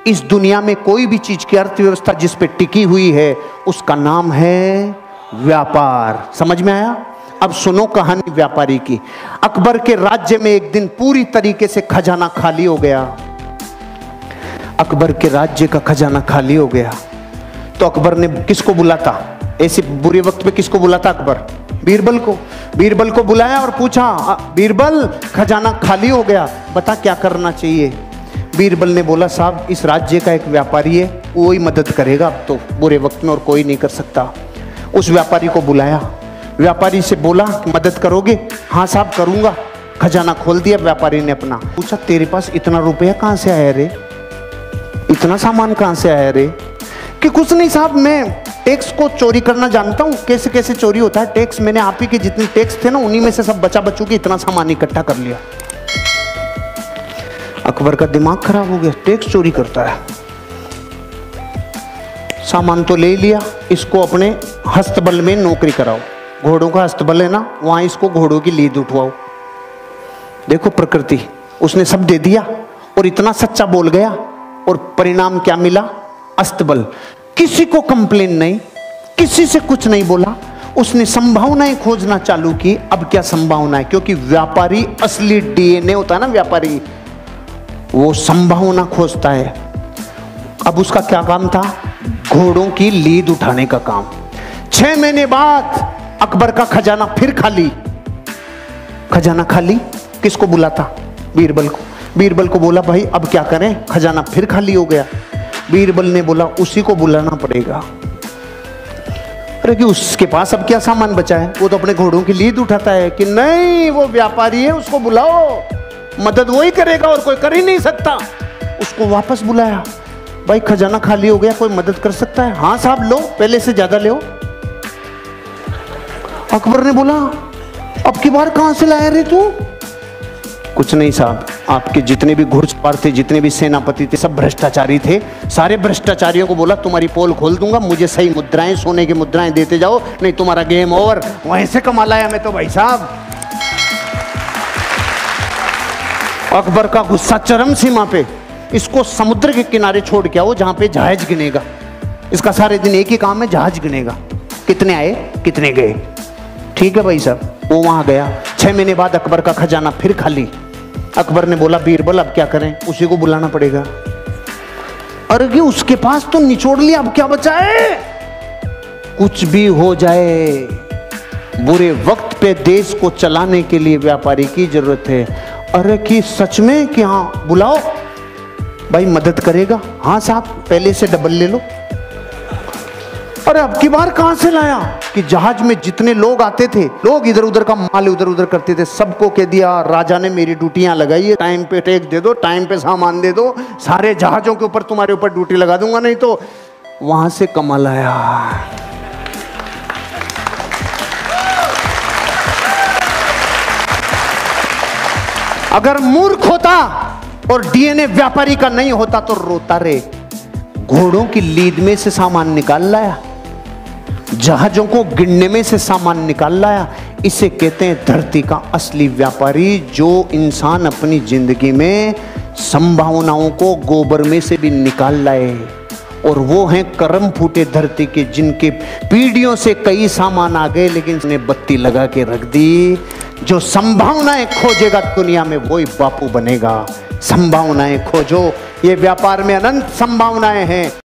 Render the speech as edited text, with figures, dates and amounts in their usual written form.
इस दुनिया में कोई भी चीज की अर्थव्यवस्था जिस पे टिकी हुई है उसका नाम है व्यापार। समझ में आया? अब सुनो कहानी व्यापारी की। अकबर के राज्य में एक दिन पूरी तरीके से खजाना खाली हो गया। अकबर के राज्य का खजाना खाली हो गया तो अकबर ने किसको बुलाता? ऐसे बुरे वक्त पे किसको बुलाता अकबर? बीरबल को। बीरबल को बुलाया और पूछा, बीरबल खजाना खाली हो गया, बता क्या करना चाहिए? बीरबल ने बोला, साहब इस राज्य का एक व्यापारी है, वो ही मदद करेगा अब तो बुरे वक्त में, और कोई नहीं कर सकता। उस व्यापारी को बुलाया। व्यापारी से बोला, मदद करोगे? हाँ साहब करूंगा। खजाना खोल दिया व्यापारी ने अपना। पूछा, तेरे पास इतना रुपया कहाँ से आया रे? इतना सामान कहाँ से आया रे? कि कुछ नहीं साहब, मैं टैक्स को चोरी करना जानता हूँ, कैसे कैसे चोरी होता है टैक्स। मैंने आप ही के जितने टैक्स थे ना उन्हीं में से सब बचा बचू के इतना सामान इकट्ठा कर लिया। अकबर का दिमाग खराब हो गया, टैक्स चोरी करता है। सामान तो ले लिया, इसको अपने हस्तबल में नौकरी कराओ। घोड़ों का हस्तबल है ना, वहां इसको घोड़ों की लीद उठवाओ। देखो प्रकृति, उसने सब दे दिया और इतना सच्चा बोल गया, और परिणाम क्या मिला? अस्तबल। किसी को कंप्लेन नहीं, किसी से कुछ नहीं बोला। उसने संभावनाएं खोजना चालू की। अब क्या संभावना है? क्योंकि व्यापारी असली डीएनए होता है ना, व्यापारी वो संभावना खोजता है। अब उसका क्या काम था? घोड़ों की लीद उठाने का काम। 6 महीने बाद अकबर का खजाना फिर खाली। खजाना खाली, किसको बुलाता? बीरबल को। बीरबल को बोला, भाई अब क्या करें, खजाना फिर खाली हो गया। बीरबल ने बोला, उसी को बुलाना पड़ेगा। अरे कि उसके पास अब क्या सामान बचा है? वो तो अपने घोड़ों की लीद उठाता है। कि नहीं, वो व्यापारी है, उसको बुलाओ, मदद वही करेगा और कोई कर ही नहीं सकता। उसको वापस बुलाया। भाई खजाना खाली हो गया, कोई मदद कर सकता है? हाँ साहब लो, पहले से ज्यादा लो। अकबर ने बोला, अब की बार कहां से लाया रे तू? कुछ नहीं साहब, आपके जितने भी घुड़सवार थे, जितने भी सेनापति थे, सब भ्रष्टाचारी थे। सारे भ्रष्टाचारियों को बोला, तुम्हारी पोल खोल दूंगा, मुझे सही मुद्राएं, सोने की मुद्राएं देते जाओ, नहीं तुम्हारा गेम ओवर। वहीं से कमा लाया मैं तो भाई साहब। अकबर का गुस्सा चरम सीमा पे। इसको समुद्र के किनारे छोड़ के आओ जहां पे जहाज गिनेगा। इसका सारे दिन एक ही काम है, जहाज गिनेगा, कितने आए कितने गए। ठीक है भाई साहब। वो वहां गया। 6 महीने बाद अकबर का खजाना फिर खाली। अकबर ने बोला, बीरबल अब क्या करें? उसी को बुलाना पड़ेगा। अरे कि उसके पास तो निचोड़ लिया, अब क्या बचा है? कुछ भी हो जाए, बुरे वक्त पे देश को चलाने के लिए व्यापारी की जरूरत है। अरे कि सच में? कि हाँ बुलाओ। भाई मदद करेगा? हाँ साहब, पहले से डबल ले लो। अरे अब की बार कहां से लाया? कि जहाज में जितने लोग आते थे, लोग इधर उधर का माल उधर उधर करते थे, सबको कह दिया राजा ने मेरी ड्यूटियां लगाई है, टाइम पे टैक्स दे दो, टाइम पे सामान दे दो, सारे जहाजों के ऊपर तुम्हारे ऊपर ड्यूटी लगा दूंगा, नहीं तो। वहां से कमा लाया। अगर मूर्ख होता और डीएनए व्यापारी का नहीं होता तो रोता रे। घोड़ों की लीद में से सामान निकाल लाया, जहाजों को गिनने में से सामान निकाल लाया। इसे कहते हैं धरती का असली व्यापारी, जो इंसान अपनी जिंदगी में संभावनाओं को गोबर में से भी निकाल लाए। और वो हैं कर्म फूटे धरती के, जिनके पीढ़ियों से कई सामान आ गए लेकिन उसने बत्ती लगा के रख दी। जो संभावनाएं खोजेगा दुनिया में वही बापू बनेगा। संभावनाएं खोजो, ये व्यापार में अनंत संभावनाएं हैं।